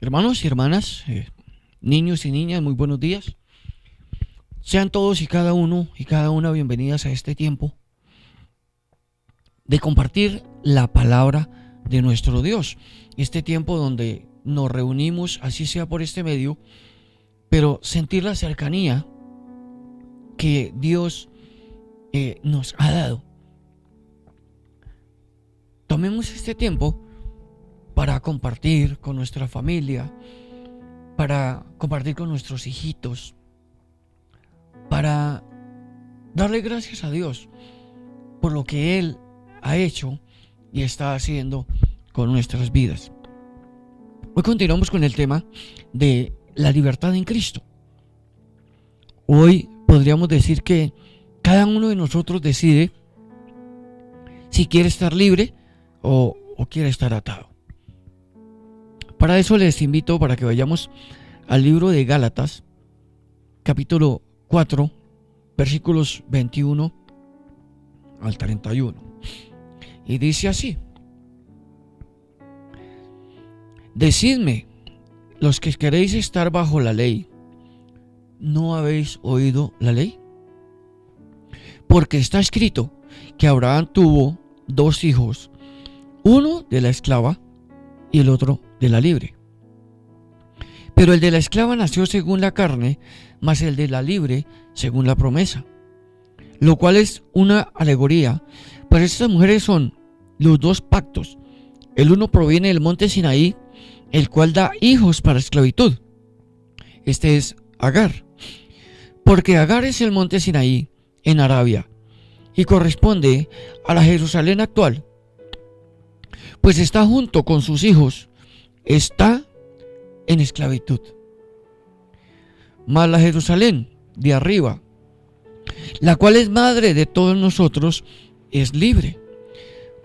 Hermanos y hermanas, niños y niñas, muy buenos días. Sean todos y cada uno y cada una bienvenidas a este tiempo de compartir la palabra de nuestro Dios. Este tiempo donde nos reunimos, así sea por este medio, pero sentir la cercanía que Dios nos ha dado. Tomemos este tiempo para compartir con nuestra familia, para compartir con nuestros hijitos, para darle gracias a Dios por lo que Él ha hecho y está haciendo con nuestras vidas. Hoy continuamos con el tema de la libertad en Cristo. Hoy podríamos decir que cada uno de nosotros decide si quiere estar libre o quiere estar atado. Para eso les invito para que vayamos al libro de Gálatas, capítulo 4, versículos 21 al 31. Y dice así: Decidme, los que queréis estar bajo la ley, ¿no habéis oído la ley? Porque está escrito que Abraham tuvo dos hijos, uno de la esclava y el otro de la libre. Pero el de la esclava nació según la carne, mas el de la libre según la promesa, lo cual es una alegoría, pues estas mujeres son los dos pactos. El uno proviene del monte Sinaí, el cual da hijos para esclavitud. Este es Agar, porque Agar es el monte Sinaí en Arabia y corresponde a la Jerusalén actual, pues está junto con sus hijos, está en esclavitud. Mas la Jerusalén de arriba, la cual es madre de todos nosotros, es libre,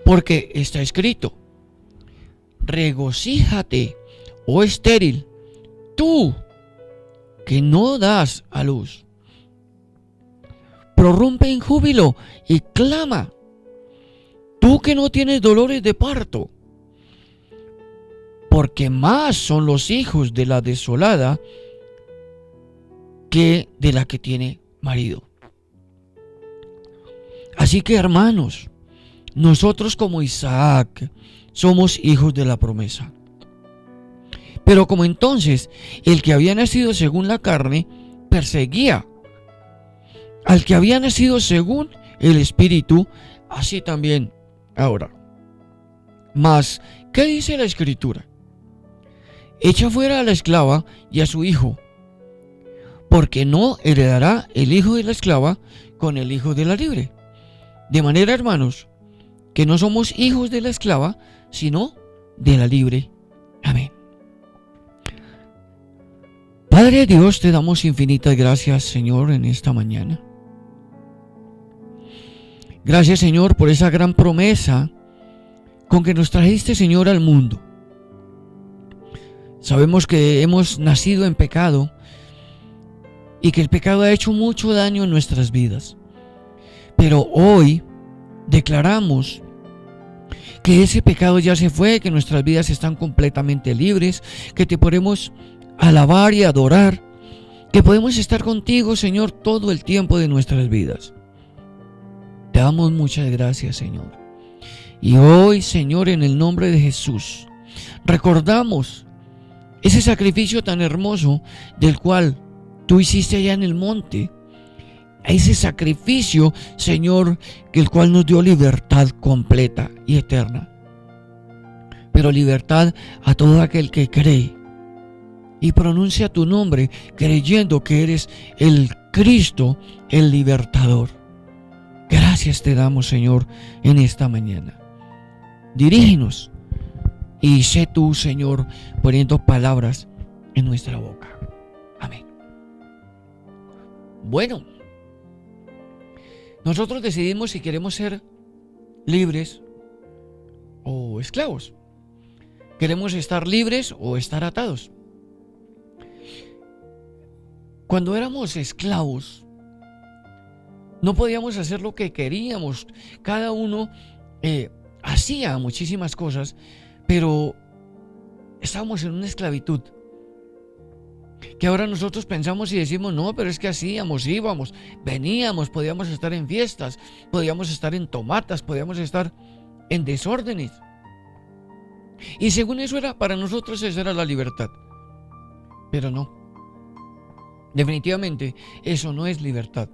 porque está escrito: regocíjate, oh estéril, tú que no das a luz. Prorrumpe en júbilo y clama, tú que no tienes dolores de parto, porque más son los hijos de la desolada que de la que tiene marido. Así que, hermanos, nosotros como Isaac somos hijos de la promesa. Pero como entonces el que había nacido según la carne perseguía al que había nacido según el Espíritu, así también ahora. Mas, ¿qué dice la Escritura? Echa fuera a la esclava y a su hijo, porque no heredará el hijo de la esclava con el hijo de la libre. De manera, hermanos, que no somos hijos de la esclava, sino de la libre. Amén. Padre Dios, te damos infinitas gracias, Señor, en esta mañana. Gracias, Señor, por esa gran promesa con que nos trajiste, Señor, al mundo. Sabemos que hemos nacido en pecado y que el pecado ha hecho mucho daño en nuestras vidas. Pero hoy declaramos que ese pecado ya se fue, que nuestras vidas están completamente libres, que te podemos alabar y adorar, que podemos estar contigo, Señor, todo el tiempo de nuestras vidas. Te damos muchas gracias, Señor. Y hoy, Señor, en el nombre de Jesús, recordamos ese sacrificio tan hermoso del cual tú hiciste allá en el monte. Ese sacrificio, Señor, que el cual nos dio libertad completa y eterna. Pero libertad a todo aquel que cree y pronuncia tu nombre creyendo que eres el Cristo, el libertador. Gracias te damos, Señor, en esta mañana. Dirígenos y sé tú, Señor, poniendo palabras en nuestra boca. Amén. Bueno, nosotros decidimos si queremos ser libres o esclavos. ¿Queremos estar libres o estar atados? Cuando éramos esclavos, no podíamos hacer lo que queríamos. Cada uno hacía muchísimas cosas, pero Estábamos en una esclavitud que ahora nosotros pensamos y decimos, no, pero es que hacíamos, íbamos, veníamos, podíamos estar en fiestas, podíamos estar en tomatas, podíamos estar en desórdenes. Y según eso era, para nosotros esa era la libertad. Pero no, definitivamente eso no es libertad.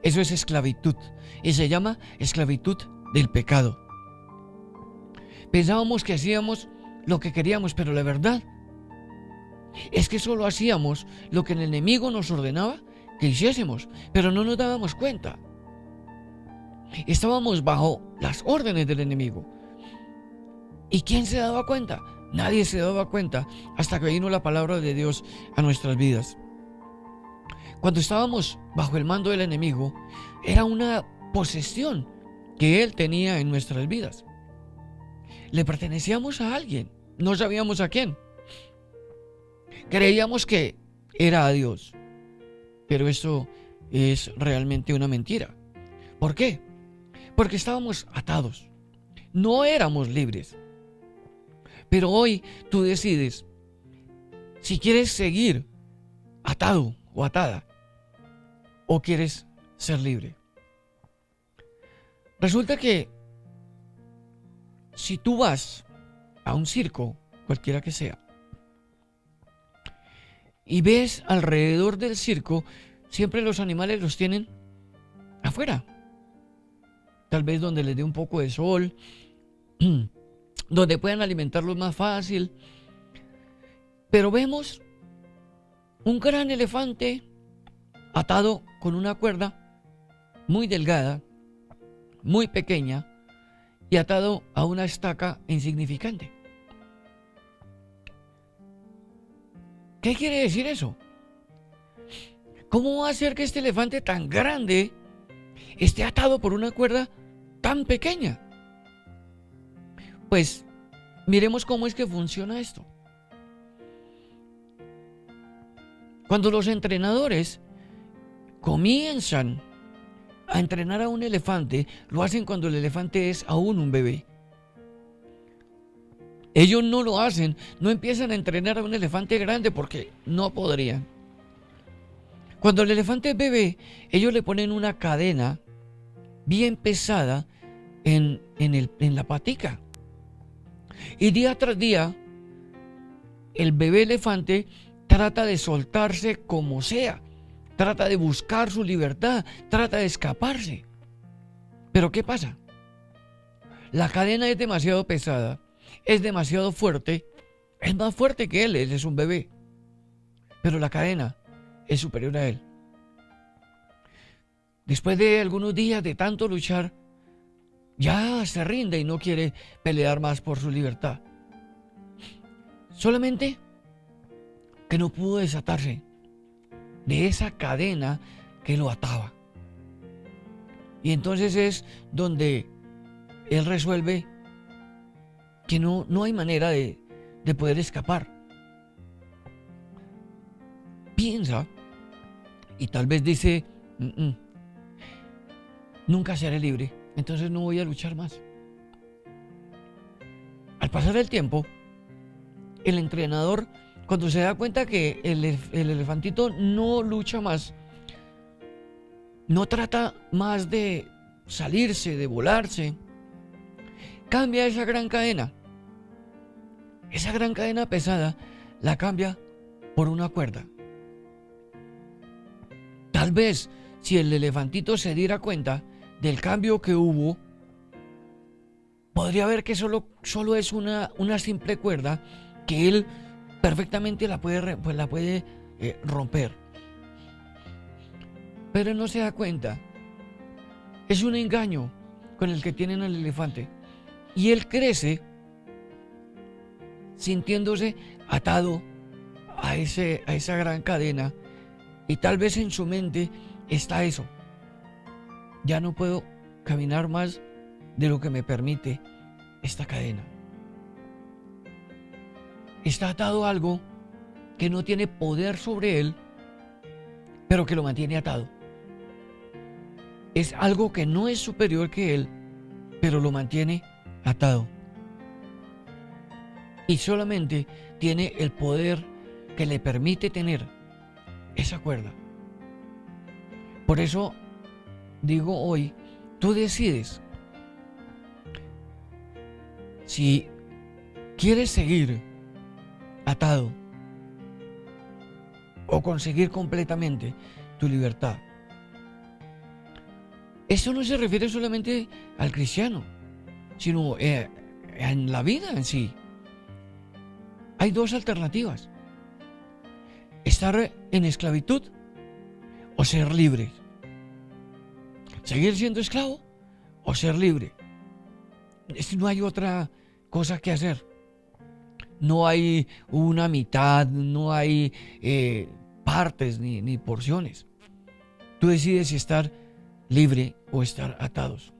Eso es esclavitud y se llama esclavitud del pecado. Pensábamos que hacíamos lo que queríamos, pero la verdad es que solo hacíamos lo que el enemigo nos ordenaba que hiciésemos, pero no nos dábamos cuenta. Estábamos bajo las órdenes del enemigo. ¿Y quién se daba cuenta? Nadie se daba cuenta hasta que vino la palabra de Dios a nuestras vidas. Cuando estábamos bajo el mando del enemigo, era una posesión que él tenía en nuestras vidas. Le pertenecíamos a alguien, no sabíamos a quién. Creíamos que era a Dios, pero esto es realmente una mentira. ¿Por qué? Porque estábamos atados, no éramos libres. Pero hoy tú decides si quieres seguir atado o atada o quieres ser libre. Resulta que si tú vas a un circo, cualquiera que sea, y ves alrededor del circo, siempre los animales los tienen afuera. Tal vez donde les dé un poco de sol, donde puedan alimentarlos más fácil. Pero vemos un gran elefante atado con una cuerda muy delgada, muy pequeña, y atado a una estaca insignificante. ¿Qué quiere decir eso? ¿Cómo va a ser que este elefante tan grande esté atado por una cuerda tan pequeña? Pues miremos cómo es que funciona esto. Cuando los entrenadores comienzan a entrenar a un elefante, lo hacen cuando el elefante es aún un bebé. Ellos no lo hacen, no empiezan a entrenar a un elefante grande porque no podrían. Cuando el elefante es bebé, ellos le ponen una cadena bien pesada en la patica. Y día tras día, el bebé elefante trata de soltarse como sea, trata de buscar su libertad, trata de escaparse. Pero ¿qué pasa? La cadena es demasiado pesada, es demasiado fuerte, es más fuerte que él es un bebé, pero la cadena es superior a él. Después de algunos días de tanto luchar, ya se rinde y no quiere pelear más por su libertad. Solamente que no pudo desatarse de esa cadena que lo ataba. Y entonces es donde él resuelve que no hay manera de poder escapar. Piensa y tal vez dice, nunca seré libre, entonces no voy a luchar más. Al pasar el tiempo, el entrenador, cuando se da cuenta que el elefantito no lucha más, no trata más de salirse, de volarse, cambia esa gran cadena. Esa gran cadena pesada la cambia por una cuerda. Tal vez si el elefantito se diera cuenta del cambio que hubo, podría ver que solo es una simple cuerda que él perfectamente la puede romper. Pero no se da cuenta. Es un engaño con el que tienen al elefante. Y él crece sintiéndose atado a esa gran cadena. Y tal vez en su mente está eso. Ya no puedo caminar más de lo que me permite esta cadena. Está atado a algo que no tiene poder sobre él, pero que lo mantiene atado. Es algo que no es superior que él, pero lo mantiene atado. y solamente tiene el poder que le permite tener esa cuerda. Por eso digo hoy, tú decides si quieres seguir atado o conseguir completamente tu libertad. Eso no se refiere solamente al cristiano, sino en la vida en sí. Hay dos alternativas: estar en esclavitud o ser libre. Seguir siendo esclavo o ser libre. No hay otra cosa que hacer. No hay una mitad, no hay partes ni porciones. Tú decides si estar libre o estar atados.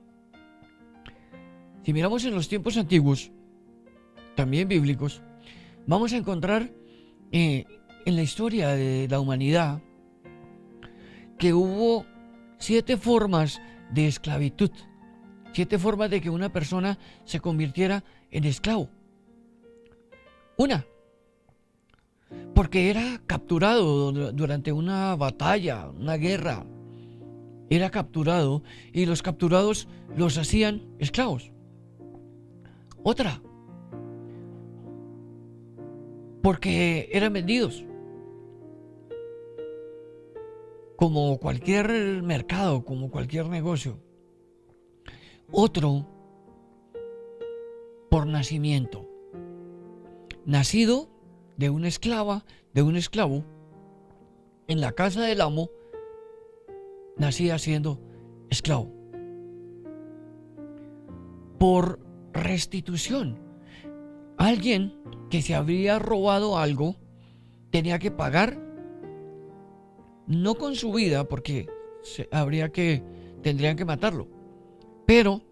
Si miramos en los tiempos antiguos, también bíblicos, vamos a encontrar en la historia de la humanidad que hubo 7 formas de esclavitud, 7 formas de que una persona se convirtiera en esclavo. Una, porque era capturado durante una batalla, una guerra. Era capturado y los capturados los hacían esclavos. Otra, porque eran vendidos. Como cualquier mercado, como cualquier negocio. Otro, por nacimiento. Nacido de una esclava, de un esclavo, en la casa del amo, nacía siendo esclavo. Por restitución. Alguien que se habría robado algo tenía que pagar, no con su vida, porque tendrían que matarlo, pero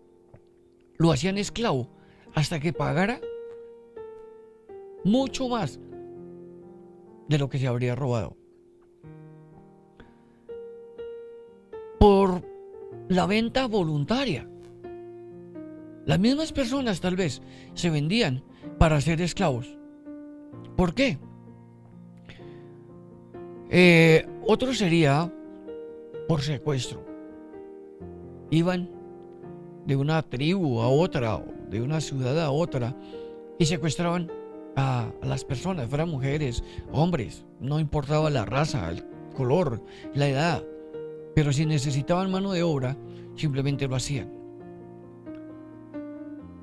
lo hacían esclavo hasta que pagara mucho más de lo que se habría robado. Por la venta voluntaria. Las mismas personas tal vez se vendían para ser esclavos. ¿Por qué? Otro sería por secuestro. Iban de una tribu a otra, de una ciudad a otra, y secuestraban a las personas, fueran mujeres, hombres, no importaba la raza, el color, la edad, pero si necesitaban mano de obra, simplemente lo hacían.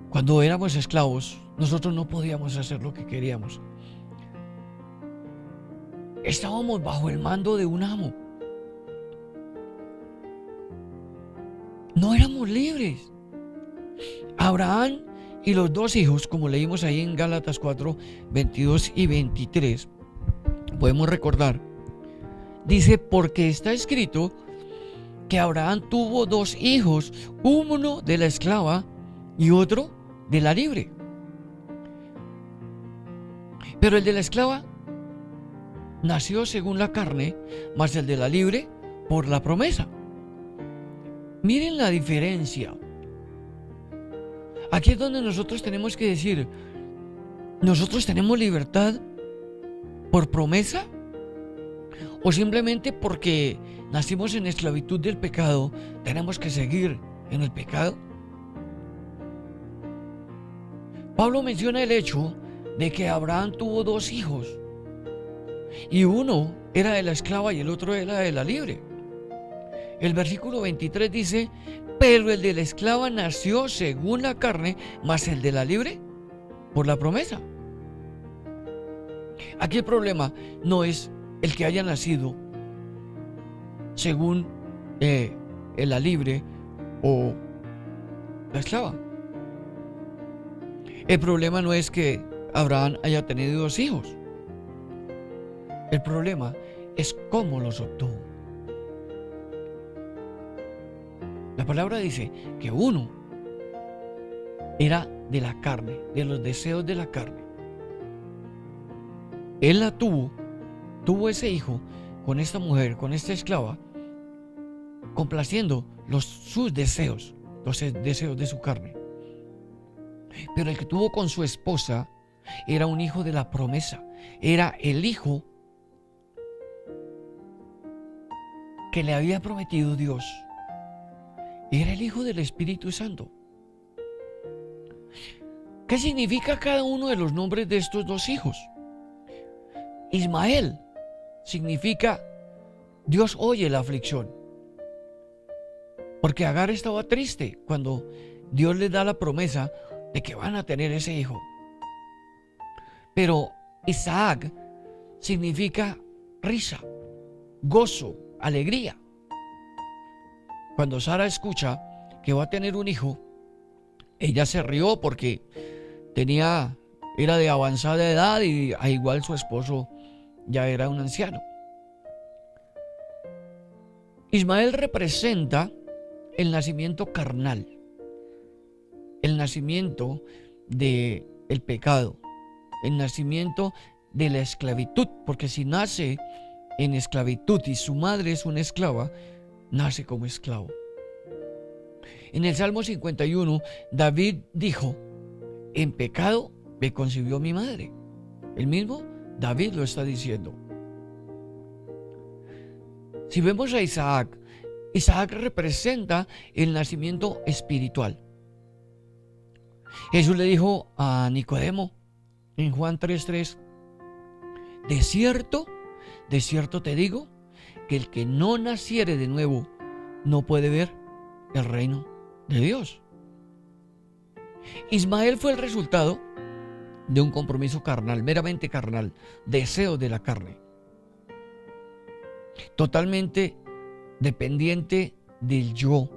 Cuando éramos esclavos, nosotros no podíamos hacer lo que queríamos. Estábamos bajo el mando de un amo. No éramos libres. Abraham y los 2 hijos, como leímos ahí en Gálatas 4, 22 y 23, podemos recordar, dice, porque está escrito que Abraham tuvo 2 hijos, uno de la esclava y otro de la libre. Pero el de la esclava nació según la carne, mas el de la libre por la promesa. Miren la diferencia. Aquí es donde nosotros tenemos que decir, ¿nosotros tenemos libertad por promesa? ¿O simplemente porque nacimos en esclavitud del pecado, tenemos que seguir en el pecado? Pablo menciona el hecho de que Abraham tuvo 2 hijos y uno era de la esclava y el otro era de la libre. El versículo 23 dice, pero el de la esclava nació según la carne, mas el de la libre por la promesa. Aquí el problema no es el que haya nacido según la libre o la esclava. El problema no es que Abraham haya tenido 2 hijos. El problema es cómo los obtuvo. La palabra dice que uno era de la carne, de los deseos de la carne. Él la tuvo ese hijo con esta mujer, con esta esclava, complaciendo sus deseos, los deseos de su carne. Pero el que tuvo con su esposa era un hijo de la promesa, era el hijo que le había prometido Dios, era el hijo del Espíritu Santo. ¿Qué significa cada uno de los nombres de estos dos hijos? Ismael significa Dios oye la aflicción, porque Agar estaba triste cuando Dios les da la promesa de que van a tener ese hijo. Pero Isaac significa risa, gozo, alegría. Cuando Sara escucha que va a tener un hijo, ella se rió porque era de avanzada edad y a igual su esposo ya era un anciano. Ismael representa el nacimiento carnal, el nacimiento del pecado, el nacimiento de la esclavitud, porque si nace en esclavitud y su madre es una esclava, nace como esclavo. En el Salmo 51, David dijo: en pecado me concibió mi madre. El mismo David lo está diciendo. Si vemos a Isaac, Isaac representa el nacimiento espiritual. Jesús le dijo a Nicodemo en Juan 3:3: de cierto te digo, que el que no naciere de nuevo no puede ver el reino de Dios. Ismael fue el resultado de un compromiso carnal, meramente carnal, deseo de la carne, totalmente dependiente del yo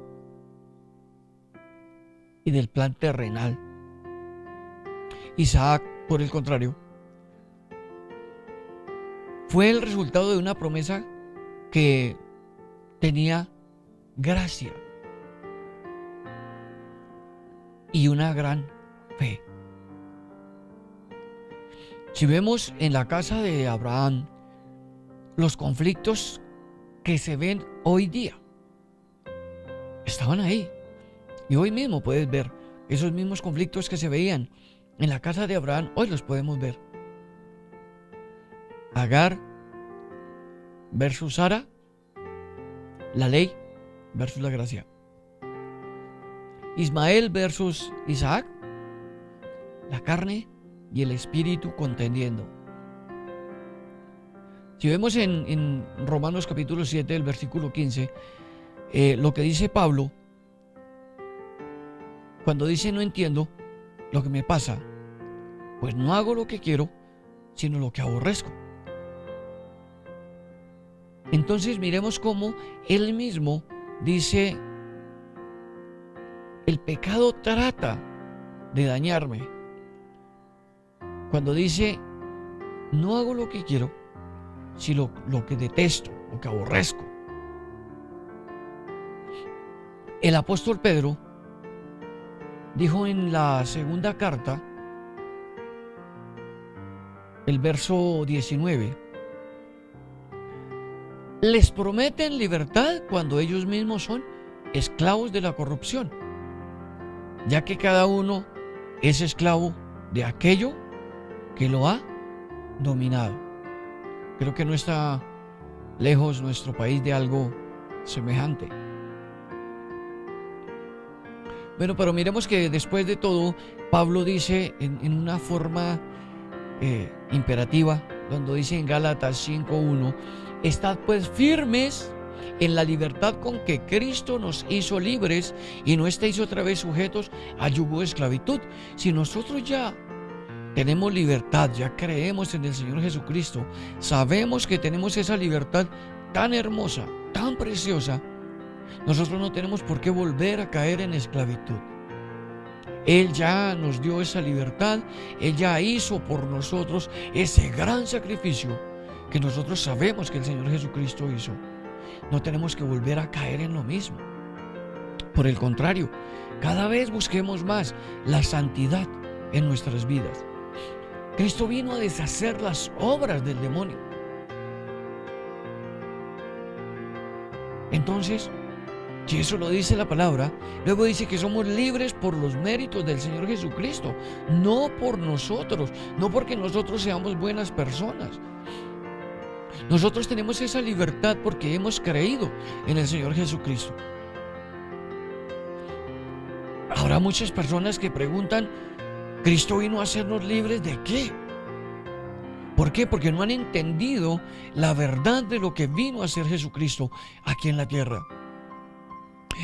y del plan terrenal. Isaac, por el contrario, fue el resultado de una promesa que tenía gracia y una gran fe. Si vemos en la casa de Abraham los conflictos que se ven hoy día, estaban ahí. Y hoy mismo puedes ver esos mismos conflictos que se veían en la casa de Abraham, hoy los podemos ver. Agar versus Sara, la ley versus la gracia. Ismael versus Isaac, la carne y el espíritu contendiendo. Si vemos en Romanos capítulo 7, el versículo 15, lo que dice Pablo, cuando dice: no entiendo lo que me pasa, pues no hago lo que quiero, sino lo que aborrezco. Entonces miremos cómo él mismo dice: el pecado trata de dañarme. Cuando dice: no hago lo que quiero, sino lo que detesto, lo que aborrezco. El apóstol Pedro dijo en la segunda carta, el verso 19: les prometen libertad cuando ellos mismos son esclavos de la corrupción, ya que cada uno es esclavo de aquello que lo ha dominado. Creo que no está lejos nuestro país de algo semejante. Bueno, pero miremos que después de todo, Pablo dice en una forma imperativa, cuando dice en Gálatas 5:1: estad pues firmes en la libertad con que Cristo nos hizo libres, y no estéis otra vez sujetos a yugo de esclavitud. Si nosotros ya tenemos libertad, ya creemos en el Señor Jesucristo, sabemos que tenemos esa libertad tan hermosa, tan preciosa, nosotros no tenemos por qué volver a caer en esclavitud. Él ya nos dio esa libertad, Él ya hizo por nosotros ese gran sacrificio que nosotros sabemos que el Señor Jesucristo hizo. No tenemos que volver a caer en lo mismo. Por el contrario, cada vez busquemos más la santidad en nuestras vidas. Cristo vino a deshacer las obras del demonio. Entonces, Si eso lo dice la palabra, luego dice que somos libres por los méritos del Señor Jesucristo, no por nosotros, no porque nosotros seamos buenas personas. Nosotros tenemos esa libertad porque hemos creído en el Señor Jesucristo. Habrá muchas personas que preguntan, ¿Cristo vino a hacernos libres de qué? ¿Por qué? Porque no han entendido la verdad de lo que vino a hacer Jesucristo aquí en la tierra.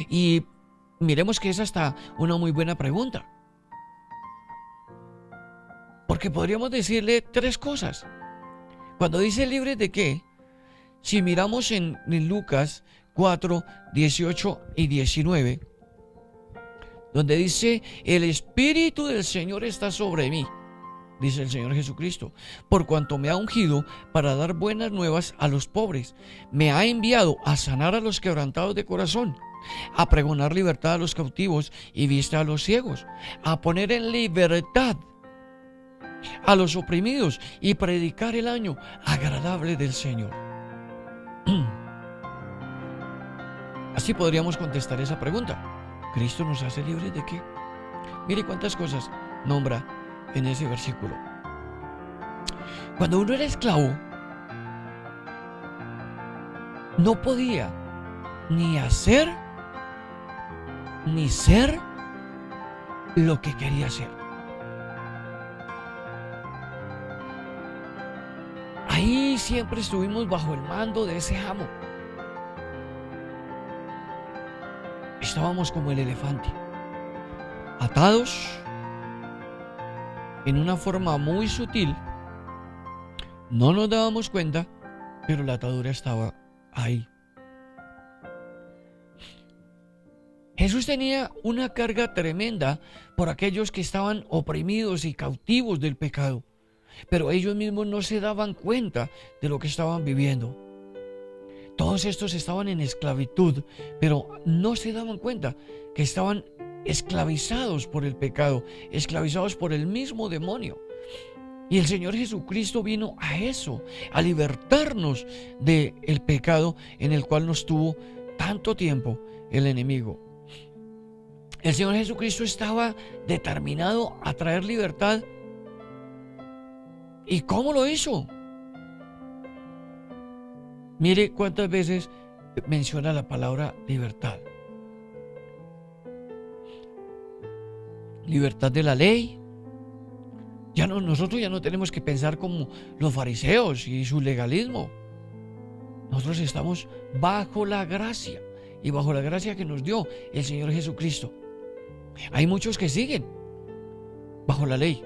Y miremos que es hasta una muy buena pregunta. Porque podríamos decirle tres cosas. Cuando dice libres de qué, si miramos en Lucas 4, 18 y 19, donde dice, el Espíritu del Señor está sobre mí, dice el Señor Jesucristo, por cuanto me ha ungido para dar buenas nuevas a los pobres. Me ha enviado a sanar a los quebrantados de corazón, a pregonar libertad a los cautivos y vista a los ciegos, a poner en libertad a los oprimidos y predicar el año agradable del Señor. Así podríamos contestar esa pregunta. ¿Cristo nos hace libres de qué? Mire cuántas cosas nombra en ese versículo. Cuando uno era esclavo, no podía ni hacer ni ser lo que quería ser. Ahí siempre estuvimos bajo el mando de ese amo. Estábamos como el elefante, atados en una forma muy sutil. No nos dábamos cuenta, pero la atadura estaba ahí. Jesús tenía una carga tremenda por aquellos que estaban oprimidos y cautivos del pecado, pero ellos mismos no se daban cuenta de lo que estaban viviendo. Todos estos estaban en esclavitud, pero no se daban cuenta que estaban esclavizados por el pecado, esclavizados por el mismo demonio. Y el Señor Jesucristo vino a eso, a libertarnos del pecado en el cual nos tuvo tanto tiempo el enemigo. El Señor Jesucristo estaba determinado a traer libertad. ¿Y cómo lo hizo? Mire cuántas veces menciona la palabra libertad. Libertad de la ley. Nosotros ya no tenemos que pensar como los fariseos y su legalismo. Nosotros estamos bajo la gracia y bajo la gracia que nos dio el Señor Jesucristo. Hay muchos que siguen bajo la ley.